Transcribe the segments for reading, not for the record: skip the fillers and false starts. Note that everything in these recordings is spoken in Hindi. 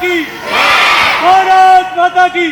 की, भारत माता की।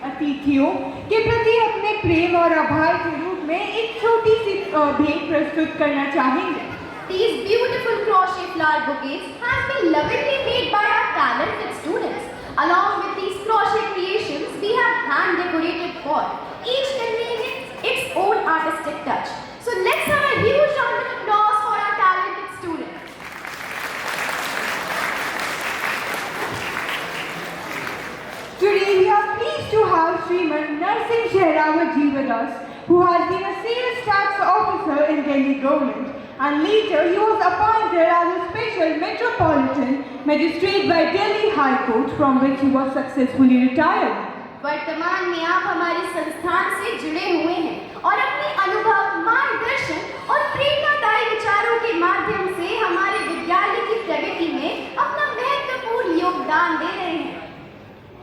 अतिथियों के प्रति अपने प्रेम और आभार के रूप में एक छोटी सी भेंट प्रस्तुत करना चाहेंगे। These beautiful crochet flower bouquets have been lovingly made by our talented students. Along with these crochet creations, we have hand decorated for each containing its own artistic touch. So let's have a huge round of applause for our talented students. Today we are pleased to have Sriman Narsingh Shehrawat ji with us, who has been a sales tax officer in Delhi government, and later he was appointed as a special metropolitan magistrate by Delhi High Court, from which he was successfully retired. वर्तमान में आप हमारे संस्थान से जुड़े हुए हैं और अपने अनुभव, मार्गदर्शन और प्रेरणादायी विचारों के माध्यम से हमारे विद्यालय की प्रगति में अपना महत्वपूर्ण योगदान दे रहे हैं।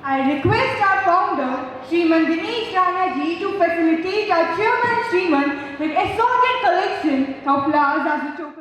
I request our founder, Shriman Dinesh Rana ji, to facilitate our chairman Shriman with assorted collection of flowers as a token.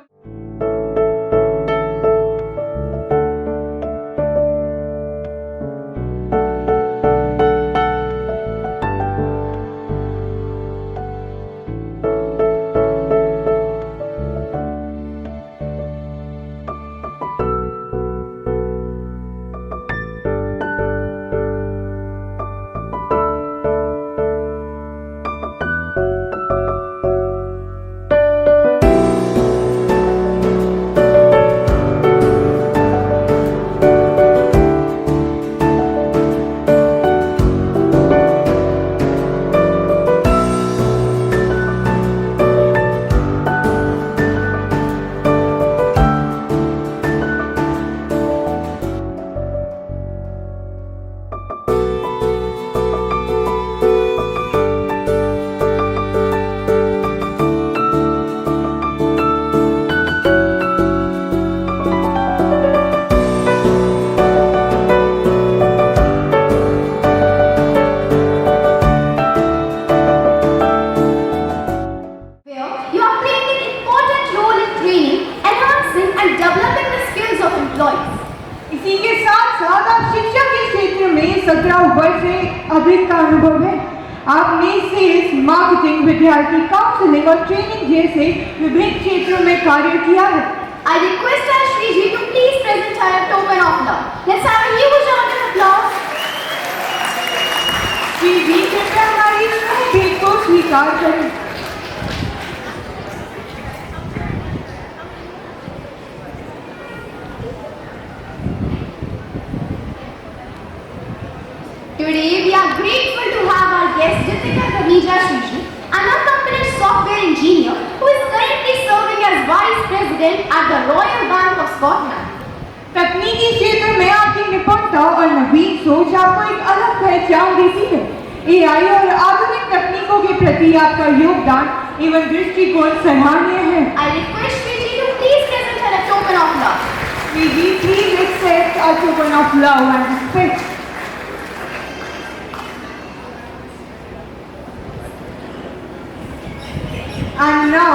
आपने सेल्स, मार्केटिंग, विद्यार्थी काउंसलिंग और ट्रेनिंग जैसे विभिन्न क्षेत्रों में कार्य किया है। I request our Shriji to please present her a token of love. Let's have a huge round of applause. Shri जी कृपया हमारी स्नेह भेंट को स्वीकार करें। Today we are grateful to have our guest Jitika Kavija Shriji, an accomplished software engineer who is currently serving as Vice President at the Royal Bank of Scotland. तकनीकी क्षेत्र में आपकी निपुणता और नवीन सोच आपको एक अलग पहचान देती है। एआई और आधुनिक तकनीकों के प्रति आपका योगदान एवं दृष्टिकोण सराहनीय है। I request Shriji to please present her a token of love. Shri ji please accept a token of love and respect. And now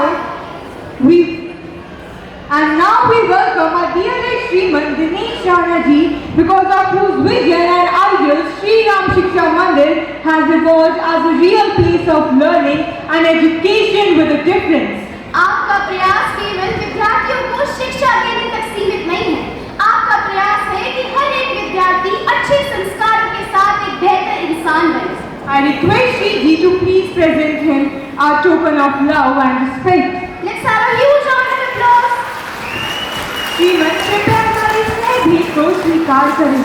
we welcome our dearest Shriman Dinesh Rana ji, because of whose vision and ideals Shri Ram Shiksha Mandir has evolved as a real place of learning and education with a difference. आपका प्रयास केवल विद्यार्थियों को शिक्षा देने तक सीमित नहीं है। आपका प्रयास है कि हर एक विद्यार्थी अच्छे संस्कारों के साथ एक बेहतर इंसान बने। I request Shri ji to please present him our token of love and respect. Let's have a huge round of applause. श्रीमन कृपया हमारी स्नेह भेंट को स्वीकार करें।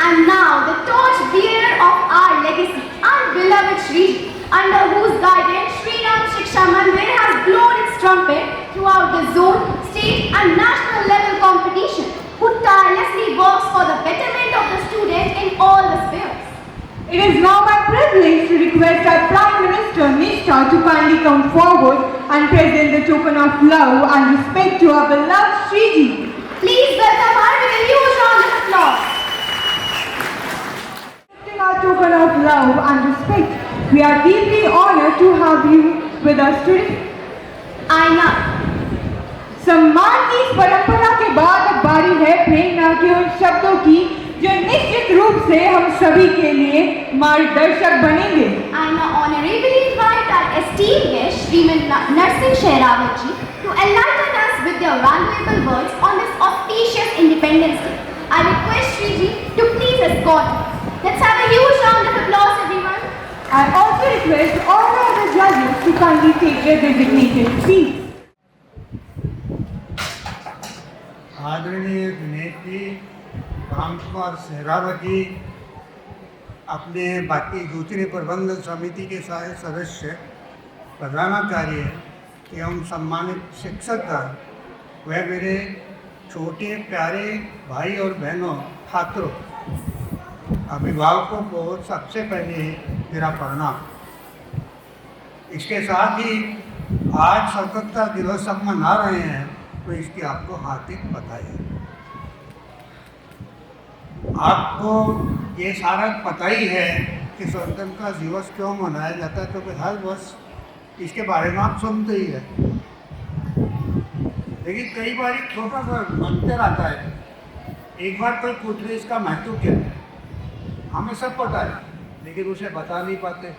And now the torch bearer of our legacy, our beloved Shriji, under whose guidance Shri Ram Shiksha Mandir has blown its trumpet throughout the zone, state and national level competition, who tirelessly works for the betterment of the student in all the spheres. It is now my privilege to request our Prime Minister Nishta to kindly come forward and present the token of love and respect to our beloved Shriji. Please welcome her with a huge round of applause. Accepting our token of love and respect, we are deeply honored to have you with us today. आईना सम्मान की इस परंपरा के बाद अब बारी है प्रेरणा के उन शब्दों की जो निश्चित रूप से हम सभी के लिए मार्गदर्शक बनेंगे। I now honorably invite our esteemed guest Shriman Narsingh Shehrawat ji to enlighten us with their valuable words on this auspicious Independence Day. I request Shriji to please escort us. Let's have a huge round of applause, everyone. I also request all the other judges to kindly take their designated seats. आदरणीय दिनेश जी, रामकुमार सहरावत जी, अपने बाकी दूसरे प्रबंध समिति के सारे सदस्य, प्रधानाचार्य एवं सम्मानित शिक्षकगण, वह मेरे छोटे प्यारे भाई और बहनों, छात्रों, अभिभावकों को सबसे पहले मेरा प्रणाम। इसके साथ ही आज स्वतंत्रता दिवस हम मना रहे हैं, तो इसकी आपको हार्दिक बधाई। आपको ये सारा पता ही है कि स्वतंत्रता दिवस क्यों मनाया जाता है, तो हर वर्ष इसके बारे में आप सुनते ही है। लेकिन कई बार एक छोटा सा अंतर आता है। एक बार कोई पूछ ले इसका महत्व क्या है, हमें सब पता है लेकिन उसे बता नहीं पाते।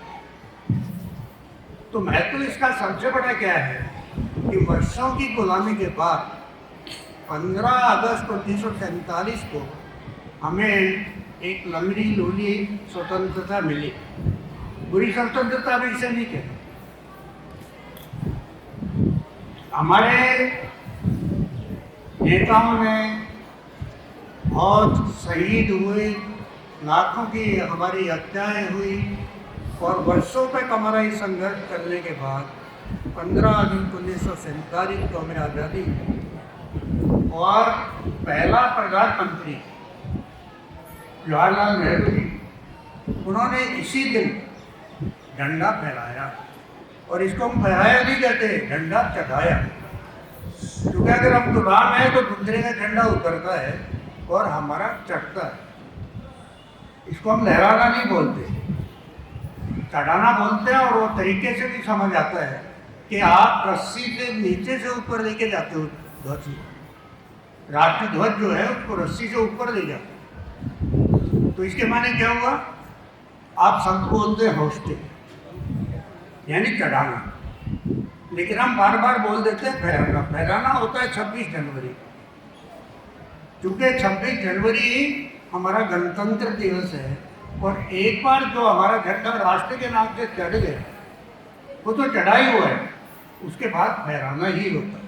तो महत्व इसका सबसे बड़ा क्या है कि वर्षों की गुलामी के बाद 15 अगस्त 1947 को हमें एक लंगड़ी लूली स्वतंत्रता मिली। बुरी स्वतंत्रता भी इसे नहीं कहते। हमारे नेताओं ने बहुत शहीद हुए, लाखों की हमारी हत्याएं हुई और वर्षों तक हमारा ये संघर्ष करने के बाद 15 अगस्त 1947 को हमें आज़ादी और पहला प्रधानमंत्री जवाहरलाल नेहरू जी, उन्होंने इसी दिन झंडा फहराया। और इसको हम फहराया नहीं कहते, झंडा चढ़ाया। क्योंकि अगर हम गुलाम हैं तो दूसरे का झंडा उतरता है और हमारा चढ़ता है। इसको हम लहराना नहीं बोलते, चढ़ाना बोलते हैं। और वो तरीके से भी समझ आता है कि आप रस्सी से नीचे से ऊपर लेके जाते हो ध्वज। राष्ट्रध्वज जो है उसको रस्सी से ऊपर ले जाते। तो इसके माने क्या हुआ? आप सब बोलते होस्टे यानी चढ़ाना, लेकिन हम बार बार बोल देते हैं फहराना। फहराना होता है 26 जनवरी। क्योंकि 26 जनवरी हमारा गणतंत्र दिवस है और एक बार जो हमारा झंडा राष्ट्र के नाम से चढ़ गया वो तो चढ़ा ही हुआ है, उसके बाद फहराना ही होता है।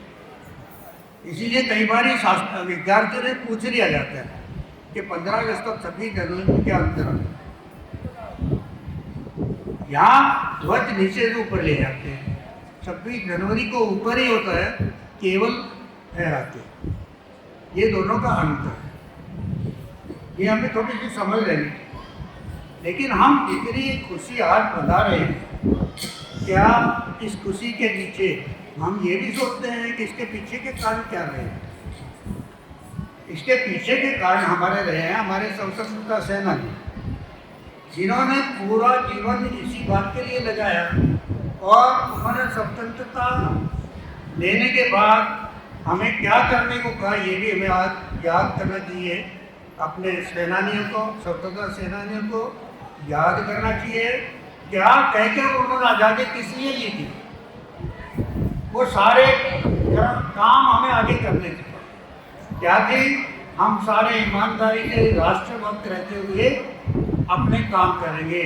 इसीलिए कई बार ही विद्यार्थियों ने पूछ लिया जाता है कि 15 अगस्त और 26 जनवरी में क्या अंतर है। यहाँ ध्वज नीचे से ऊपर ले जाते हैं, 26 जनवरी को ऊपर ही होता है, केवल फहराते हैं। ये दोनों का अंतर है, ये हमें थोड़ी सी समझ लेनी। लेकिन हम इतनी खुशी आज मना रहे हैं, क्या इस खुशी के पीछे हम ये भी सोचते हैं कि इसके पीछे के कारण क्या रहे हैं? इसके पीछे के कारण हमारे रहे हैं हमारे स्वतंत्रता सेनानी, जिन्होंने पूरा जीवन इसी बात के लिए लगाया और उन्होंने स्वतंत्रता लेने के बाद हमें क्या करने को कहा, ये भी हमें आज याद करना चाहिए। अपने सेनानियों को, स्वतंत्रता सेनानियों को याद करना चाहिए क्या कहकर उन्होंने आज़ादी किस लिए ली थी। वो सारे काम हमें आगे करने थे। क्या थी? हम सारे ईमानदारी से राष्ट्रभक्त रहते हुए अपने काम करेंगे,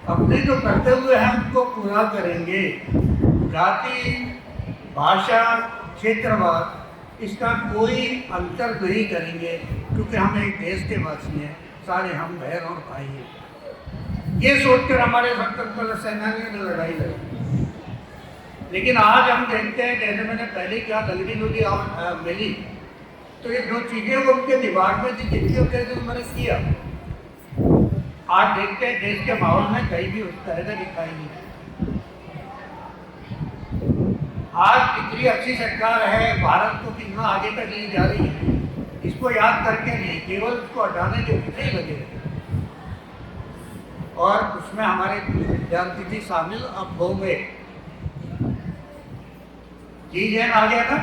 अपने जो कर्तव्य हैं उनको पूरा करेंगे। जाति, भाषा, क्षेत्रवाद इसका कोई अंतर नहीं करेंगे, क्योंकि हम एक देश के वासी हैं, सारे हम बहन और भाई हैं। ये सोचकर हमारे स्वतंत्रता सेनानियों ने लड़ाई लड़ी। लेकिन आज हम देखते हैं, जैसे मैंने पहले क्या गलती लुटी मिली, तो ये जो चीज़ें वो उनके दिमाग में थी जिनकी वजह से उन्होंने किया, आज देखते हैं देश के माहौल में कहीं भी उस तरह का दिखाई नहीं। आज कितनी अच्छी सरकार है, भारत को कितना आगे तक ले जा रही है, इसको याद करके नहीं, केवल उसको हटाने के पीछे ही लगे। और उसमें हमारे विद्यार्थी भी शामिल अब हो गए। जी जैन आ गया था,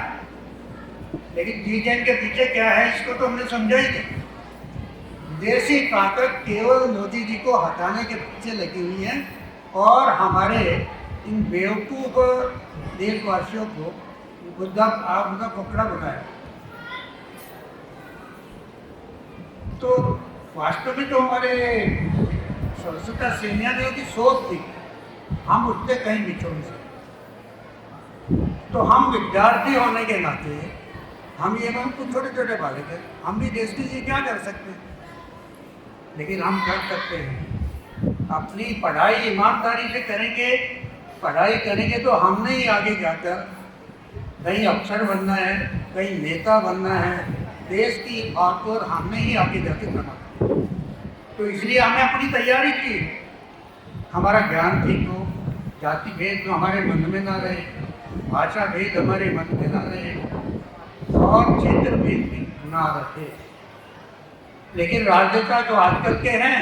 लेकिन जी जैन के पीछे क्या है इसको तो हमने समझा ही नहीं। विदेशी ताकत केवल मोदी जी को हटाने के पीछे लगी हुई है और हमारे इन बेवकूफ देशवासियों को उनका पकड़ा बनाया। तो वास्तव में तो हमारे स्वतंत्रता सेनानियों की सोच थी, हम उठते कहीं बिछोड़ से। तो हम विद्यार्थी होने के नाते हम ये कुछ छोटे छोटे बालक हैं, हम भी देश के लिए क्या कर सकते हैं। लेकिन हम कर सकते हैं, अपनी पढ़ाई ईमानदारी से करेंगे। पढ़ाई करेंगे तो हमने ही आगे जाकर कहीं अफसर बनना है, कहीं नेता बनना है, देश की बात और हमने ही आगे जाके बना। तो इसलिए हमें अपनी तैयारी की, हमारा ज्ञान ठीक हो, जाति भेद हमारे मन में ना रहे, भाषा भेद हमारे मन में ना रहे और क्षेत्र भेद भी ना रहे। लेकिन राजनेता जो आजकल के हैं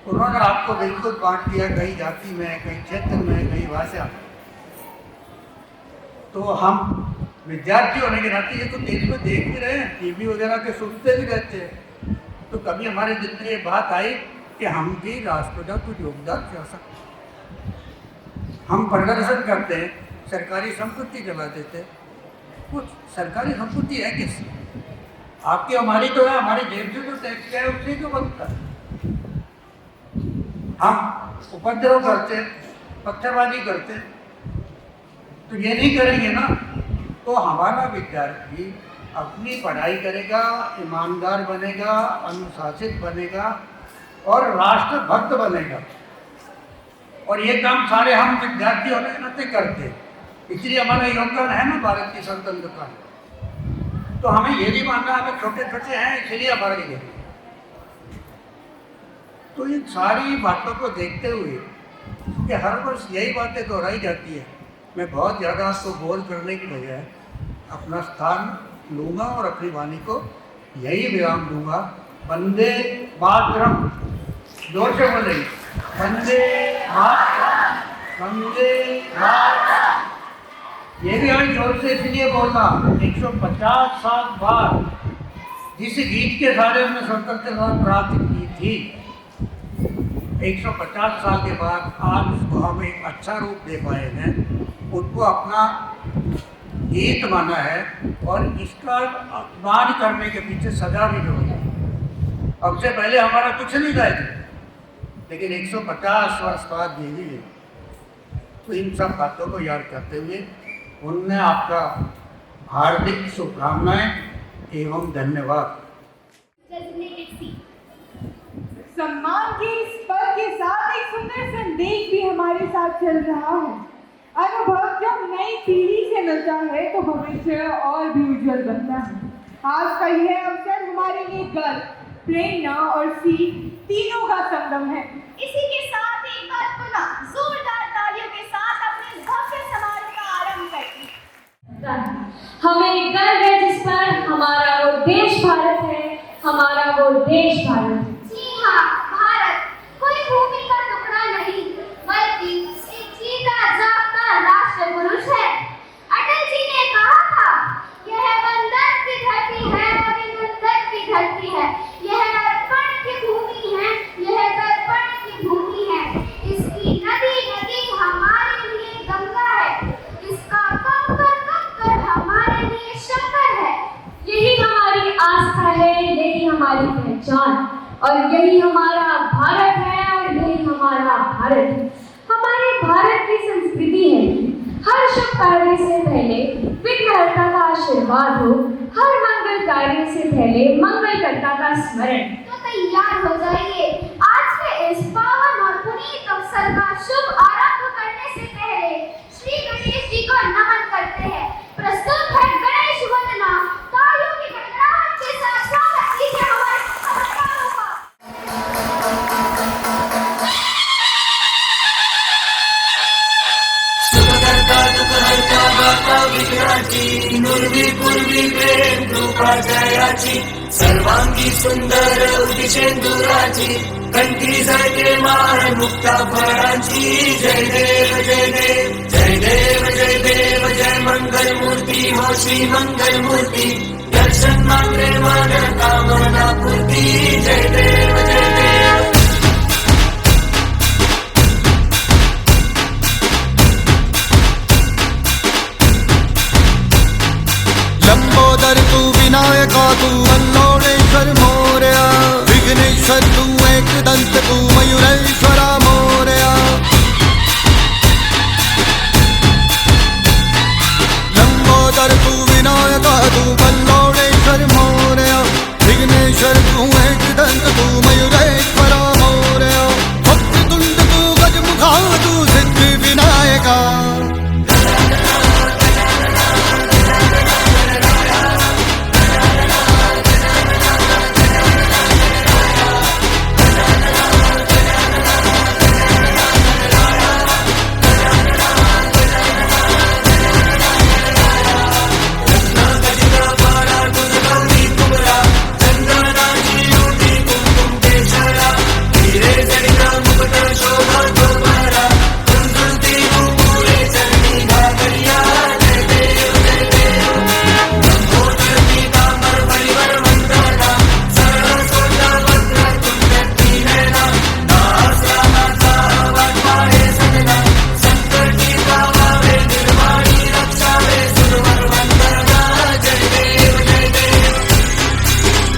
उन्होंने आपको बिल्कुल बांट दिया, कहीं जाति में, कहीं क्षेत्र में, कहीं भाषा। तो हम विद्यार्थी होने के नाते ये तो देश में देख भी रहे हैं, टीवी वगैरह के सुनते भी रहते हैं। तो कभी हमारे दिल में ये बात आई कि हम भी राष्ट्र का कुछ योगदान कर सकते। हम प्रदर्शन करते हैं, सरकारी संपत्ति जला देते। कुछ सरकारी संपत्ति है किस? आपकी हमारी तो है, हमारे जेब से जो टैक्स है उससे क्यों बनता है? हम उपद्रव करते, पत्थरबाजी करते, तो ये नहीं करेंगे ना। तो हमारा विद्यार्थी अपनी पढ़ाई करेगा, ईमानदार बनेगा, अनुशासित बनेगा और राष्ट्रभक्त बनेगा। और ये काम सारे हम विद्यार्थी होने के नाते करते हैं, इसलिए हमारा योगदान है ना भारत की स्वतंत्रता में। तो हमें ये नहीं मानना हमें छोटे छोटे हैं इसलिए हमारे लिए। तो इन सारी बातों को देखते हुए कि हर वर्ष यही बातें दोहराई जाती है, मैं बहुत ज़्यादा आपको बोल करने की बजाय अपना स्थान लूँगा और अपनी वाणी को यही विराम दूंगा। वंदे मातरम, जोर से बोलेंगे, वंदे मातरम, वंदे मातरम। ये भी हमें जोर से इसलिए बोलना 150 साल बाद जिस गीत के सहारे हमने स्वतंत्रता प्राप्त की थी, 150 साल के बाद आज उसको हम एक अच्छा रूप दे पाए हैं, उनको अपना गीत माना है और इसका अपमान करने के पीछे सजा भी जो है। अब से पहले हमारा कुछ नहीं गाए थे, लेकिन 150 वर्ष बाद देवी है, तो इन सब बातों को याद करते हुए उनने आपका हार्दिक शुभकामनाएं एवं धन्यवाद। सम्मान के इस पल के साथ एक सुंदर संदेश भी हमारे साथ चल रहा है। अनुभव जब नई पीढ़ी से मिलता है तो भविष्य और भी उज्जवल बनता है। आज का यह अवसर हमारे लिए गर्व, प्रेरणा और सीख तीनों का संगम है। इसी के साथ एक बार पुनः जोरदार तालियों के साथ अपने भव्य समारोह का आरंभ करते हैं। हमें गर्व है जिस पर हमारा वो देश भारत है, हमारा वो देश भारत। जी हाँ, भारत कोई भूमि का टुकड़ा नहीं, बल्कि एक जीता जागता राष्ट्र पुरुष है। अटल जी ने कहा था, यह वंदन की धरती है, अभिनंदन की धरती है, यह अर्पण की भूमि है, यह दर्पण की भूमि है। इसकी नदी नदी हमारे लिए गंगा है, इसका कंकर हमारे लिए शंकर है। यही हमारी आस्था है, यही हमारी पहचान, और यही हमारा भारत है, और यही हमारा भारत है। हमारे भारत की संस्कृति है हर शुभ कार्य से पहले विघ्नहर्ता का आशीर्वाद हो, हर मंगल कार्य से पहले मंगलकर्ता का स्मरण। तो तैयार हो जाइए, आज के इस पावन और पुनीत अवसर का शुभ आरंभ करने से पहले श्री गणेश जी को नमन करते हैं। प्रस्तुत है गणेश वंदना। तालियों की गड़गड़ाहट के साथ स्वागत कीजिए हमारे कलाकारों का। सर्वांगी सुंदर उदिशेंदुराची, कंठी झळके माळ मुक्ता फळांची। जय देव जय देव जय देव जय देव जय मंगल मूर्ती हो श्री मंगल मूर्ती। दर्शन मात्रे मन कामना पूर्ती। जय देव जय देव। लंबोदर तू विनायका तू वल्लोळेश्वर मोरया, विघ्नेश्वर तू एकदंत तू मयूरेश्वरा मोरया। लंबोदर तू विनायका तू वल्लोळेश्वर मोरया, विघ्नेश्वर तू एकदंत तू मयूरेश्वरा मोरया। वक्रतुंड तू गजमुखा तू सिद्धि विनायका।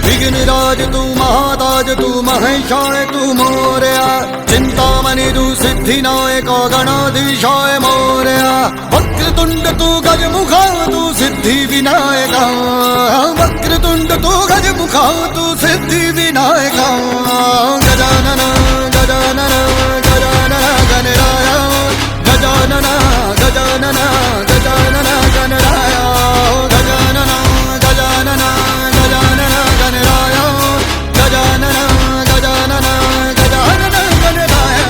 विघ्नराज तू महाताज तू महेशाय तू मोरया। चिंतामणि तू सिद्धिनायक गणाधीशाय मोरया। वक्रतुंड तू गजमुखा तू सिद्धि विनायका। वक्रतुंड तू गजमुखा तू सिद्धि विनायका। गजानन गजानन गजानन गणराय, गजानन गजानन गजानन गणराय, गजानन गजानन गजानन गणराय, गजानन गजानन गजानन गणराय, गजानन गणराय।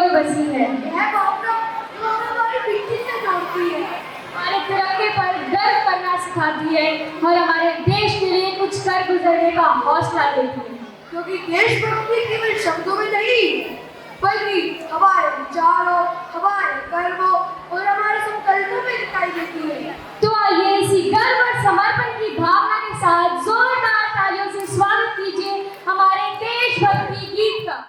में बसी है। यह भावना जो हमें हमारी मिट्टी से जोड़ती है, हमारे तिरंगे पर गर्व करना सिखाती है और हमारे देश के लिए कुछ कर गुजरने का हौसला देती है। क्योंकि देशभक्ति केवल शब्दों में नहीं, बल्कि हमारे विचारों, हमारे कर्मों और हमारे संकल्पों में दिखाई देती है। तो आइए इसी गर्व और समर्पण की भावना के साथ जोरदार तालियों से स्वागत कीजिए हमारे देशभक्ति गीत का।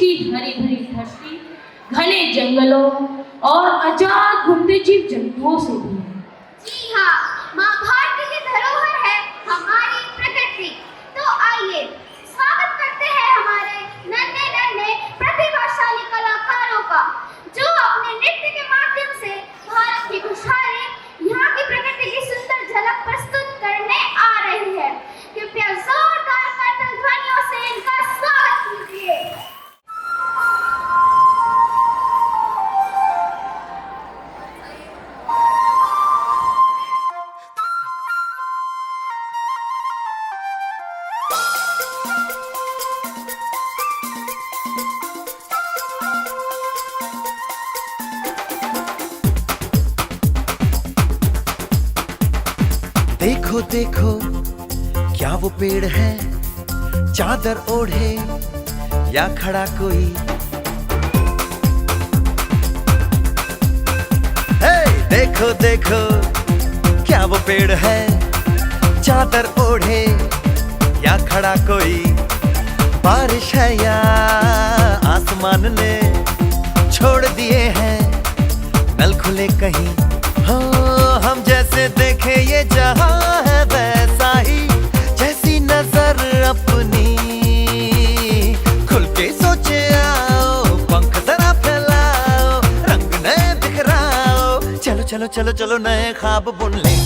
की हरी भरी धरती घने जंगलों और अजाद घूमते जीव जंतुओं से भी है। जी हाँ, माँ भारती की धरोहर है हमारी प्रकृति। तो आइए स्वागत करते हैं हमारे नन्हे नन्हे प्रतिभाशाली कलाकारों का, जो अपने नृत्य के माध्यम से भारत की खुशहाली, यहाँ की प्रकृति की सुंदर झलक प्रस्तुत करने आ रही है। कृपया जोरदार करताल ध्वनियों से इनका स्वागत कीजिए। देखो देखो क्या वो पेड़ है, चादर ओढ़े या खड़ा कोई। हे देखो देखो क्या वो पेड़ है, चादर ओढ़े या खड़ा कोई। बारिश है या आसमान ने छोड़ दिए हैं नल खुले कहीं। हो हम जैसे देखे ये जहां है वैसा ही, जैसी नजर अपनी खुल के सोचे आओ। पंख जरा फैलाओ, रंग नए बिखराओ, चलो चलो चलो चलो नए ख्वाब बुन ले।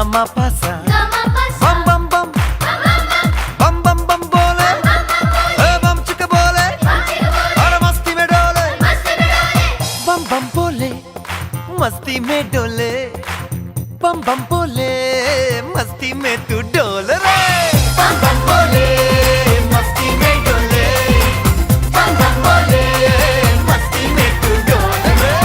बम बम बम बम बम बम बोले, बम चिक बोले और मस्ती में डोले। बम बम बोले मस्ती में डोले, बम बम बोले मस्ती में तू डोल रे। बम बम बोले मस्ती में डोले, बम बम बोले मस्ती में तू डोल रे।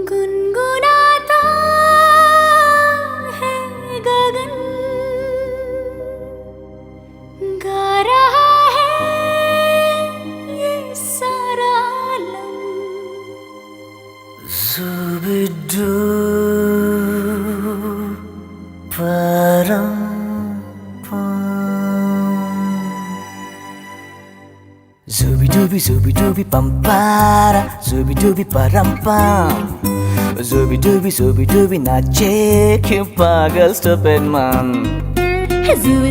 गुनगुनाता है गगन, गा रहा है ये सारा आलम। ज़ुबिदू परम Zubi dubi pampara, zubi dubi parampam, zubi dubi nache क्यों पागल stupid man। Zubi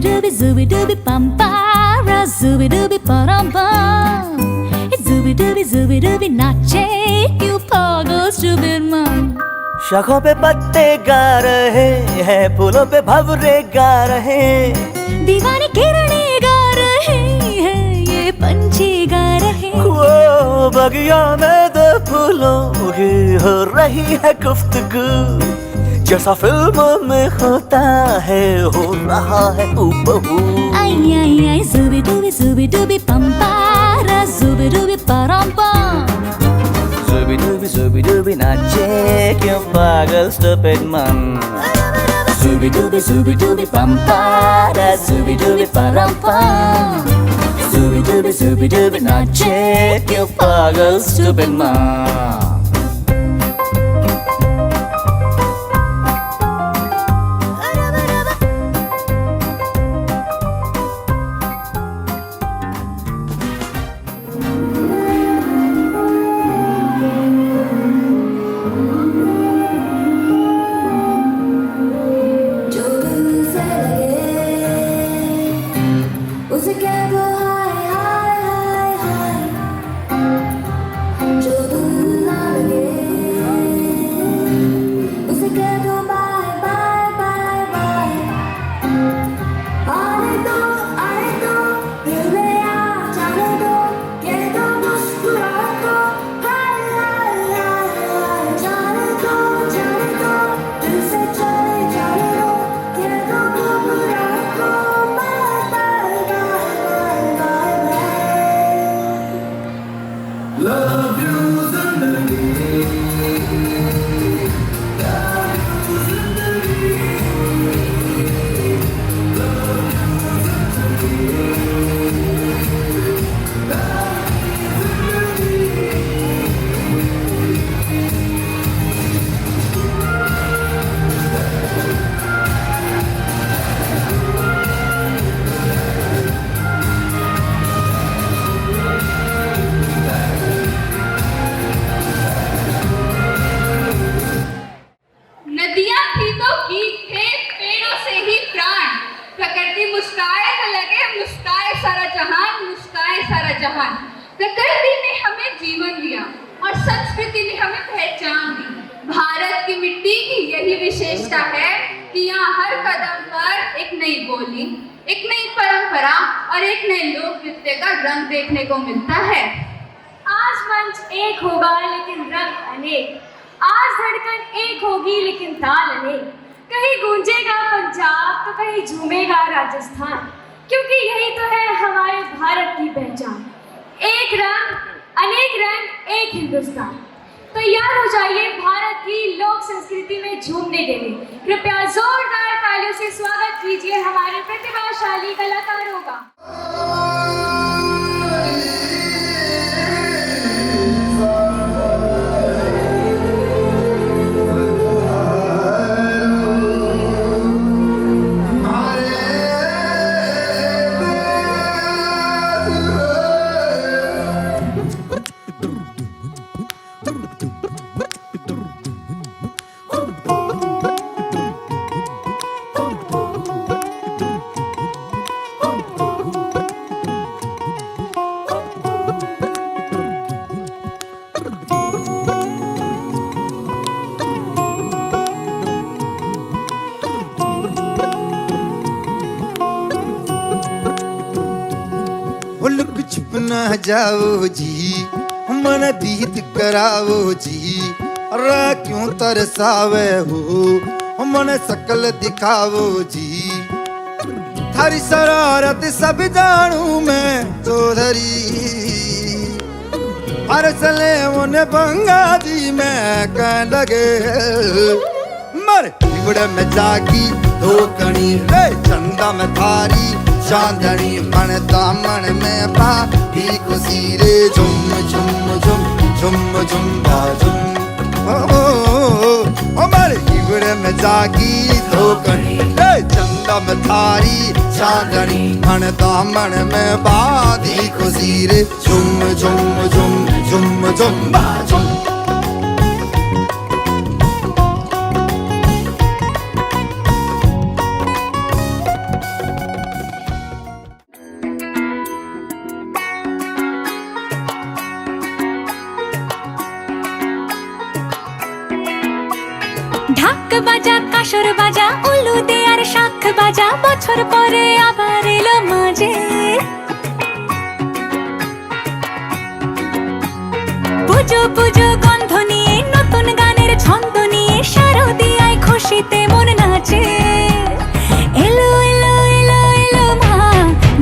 dubi pampara, zubi dubi parampam, zubi dubi nache क्यों पागल stupid man। शाखों पे पत्ते गा रहे हैं, फूलों पे भंवरे गा रहे, दीवानी किरणें गा रहे हैं, ये पंछी गा रहे। वो बगिया में दो फूलों की हो रही है गुफ्तगू, जैसा फिल्मों में होता है हो रहा है हूबहू। आई आई आई zubi dubi pampara, zubi dubi parampam, zubi dubi nache क्यों पागल stupid man। zubi dubi pampara, zubi dubi parampam, zubi dubi nache क्यों पागल stupid man। उसे क्या वो हाय हाय हाय हाय, जो दूल्हा नदियां थी तो गीत थे, पेड़ों से ही प्राण। प्रकृति मुस्काए तो लगे मुस्काए सारा जहान, मुस्काए सारा जहान। प्रकृति ने हमें जीवन दिया और संस्कृति ने हमें पहचान दी। भारत की मिट्टी की यही विशेषता है कि यहाँ हर कदम पर एक नई बोली, एक नई परंपरा और एक नए लोक नृत्य का रंग देखने को मिलता है। आज मंच एक होगा लेकिन रंग अनेक, आज धड़कन एक होगी लेकिन ताल अनेक। कहीं गूंजेगा पंजाब तो कहीं झूमेगा राजस्थान, क्योंकि यही तो है हमारे भारत की पहचान। एक रंग अनेक रंग एक हिंदुस्तान। तैयार हो जाइए भारत की लोक संस्कृति में झूमने के लिए। कृपया जोरदार तालियों से स्वागत कीजिए हमारे प्रतिभाशाली कलाकारों का। लुक छुप ना जाओ जी, मन दीद कराओ जी। अरे क्यों तरसावे हो, मन सकल दिखाओ जी। थारी शरारत सब जानू मैं चौधरी, अरसले उन्हें बंगा जी मैं कह लगे। मर बिगड़ में जागी धोकनी रे, चंदा में थारी चांदनी। मन दामन में बाकी खुशी रे, झुम झुम झुम झुम झुम बाजुम। हमारे हिवड़े में जागी धोकनी रे, चंदा में थारी चांदनी। मन दामन में बाकी खुशी रे, झुम झुम झुम झुम झुम बाजुम। ঢাক বাজা কাসর বাজা উলু দে আর শাখ বাজা, বছর পরে আবার এলো মাঝে। পুজো পুজো গন্ধ নিয়ে, নতুন গানের ছন্দ নিয়ে, শারদিয়ায় খুশিতে মন নাচে। এলো এলো এলো এলো মা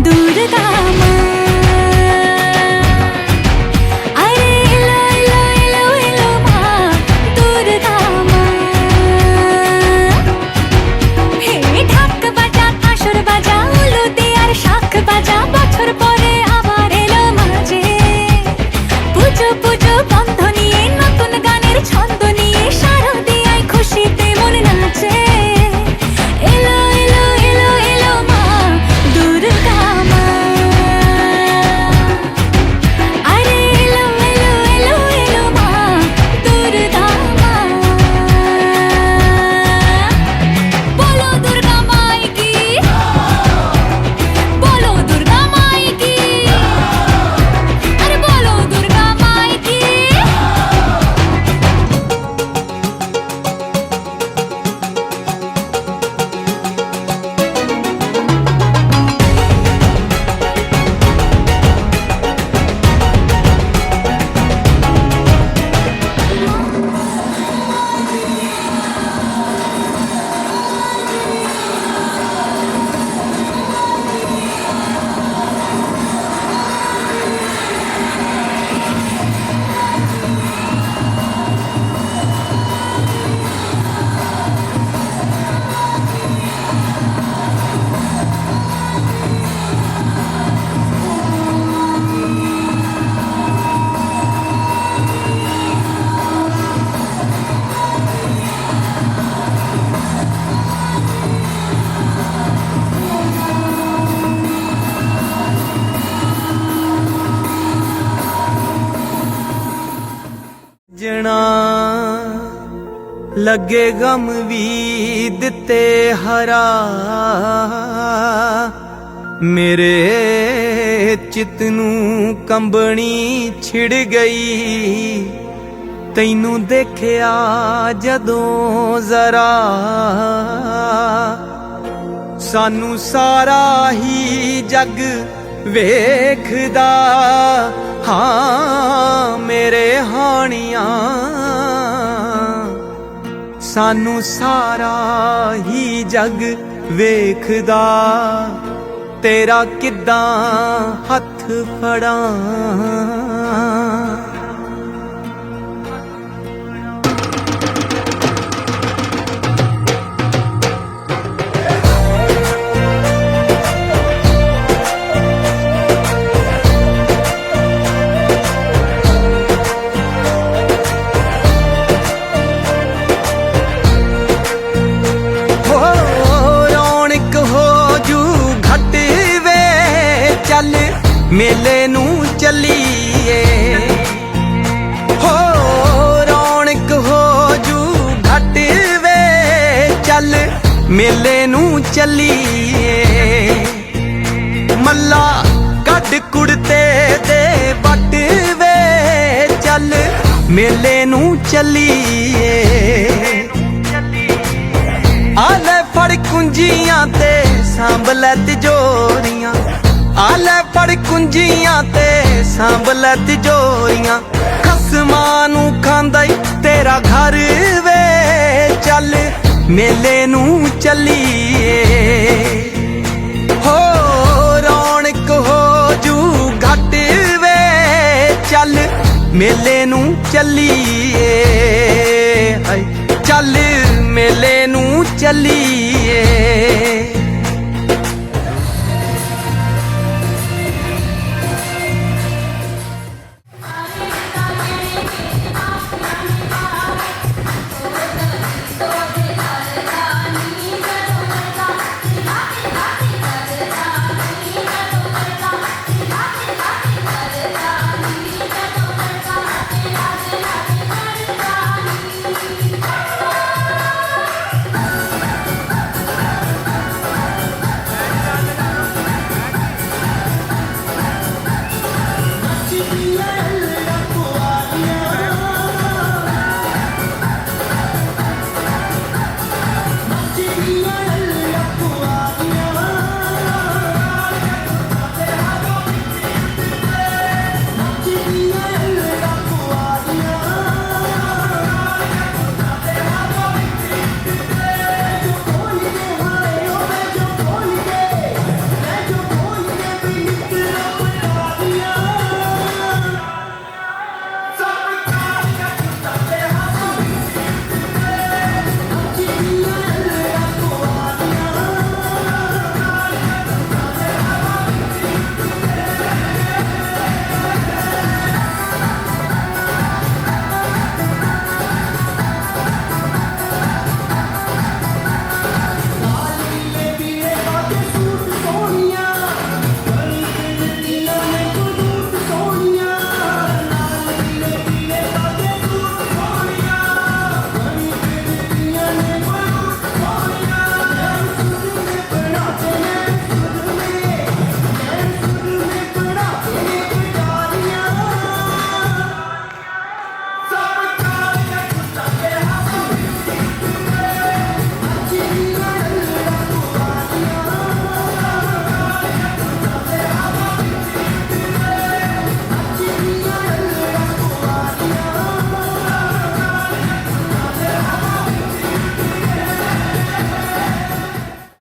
দুর্গা মা, আরে এলো এলো এলো এলো মা দুর্গা মা। হে ঢাক বাজা কাসর বাজা উলু দে আর শাখ বাজা, বছর পরে আবার এলো মাঝে। পুজো পুজো গন্ধ নিয়ে, নতুন গানের ছন্দ নিয়ে, শারদিয়ায় খুশিতে মন নাচে। এলো এলো এলো এলো মা দুর্গা মা, আরে এলো এলো এলো এলো মা দুর্গা মা। বলো দুর্গা মাই কি, বলো দুর্গা মাই কি, আরে বলো দুর্গা মাই কি। ਸੱਜਣਾ ਲੱਗੇ ਗਮ ਵੀ ਦਿੱਤੇ ਹਰਾ ਮੇਰੇ ਚਿੱਤ ਨੂੰ ਕੰਬਣੀ ਛਿੜ ਗਈ ਤੈਨੂੰ ਦੇਖਿਆ ਜਦੋਂ ਜ਼ਰਾ ਸਾਨੂੰ ਸਾਰਾ ਹੀ ਜੱਗ ਵੇਖਦਾ ਹਾਂ ਮੇਰੇ ਹਾਣੀਆਂ ਸਾਨੂੰ ਸਾਰਾ ਹੀ ਜੱਗ ਵੇਖਦਾ ਤੇਰਾ ਕਿੱਦਾਂ ਹੱਥ ਫੜਾਂ ਮੇਲੇ ਨੂੰ ਚੱਲੀਏ ਹੋ ਰੌਣਕ ਹੋ ਜੂ ਘਟ ਵੇ ਚੱਲ ਮੇਲੇ ਨੂੰ ਚੱਲੀਏ ਮੱਲਾ ਕੱਢ ਕੁੜਤੇ ਦੇ ਵੱਟ ਵੇ ਚੱਲ ਮੇਲੇ ਨੂੰ ਚੱਲੀਏ ਆ ਲੈ ਫੜ ਕੁੰਜੀਆਂ ਤੇ ਸਾਂਭ ਲੈ ਤਿਜੋਰੀਆਂ ਆ ਲੈ ਫੜ ਕੁੰਜੀਆਂ ਤੇ ਸਾਂਭ ਲੈ ਤਿਜੋਰੀਆਂ ਖਸਮਾਂ ਨੂੰ ਖਾਂਦਾ ਈ ਤੇਰਾ ਘਰ ਵੇ ਚੱਲ ਮੇਲੇ ਨੂੰ ਚੱਲੀਏ ਹੋ ਰੌਣਕ ਹੋ ਜੂ ਘਟ ਵੇ ਚੱਲ ਮੇਲੇ ਨੂੰ ਚੱਲੀਏ ਹਾਏ ਚੱਲ ਮੇਲੇ ਨੂੰ ਚੱਲੀਏ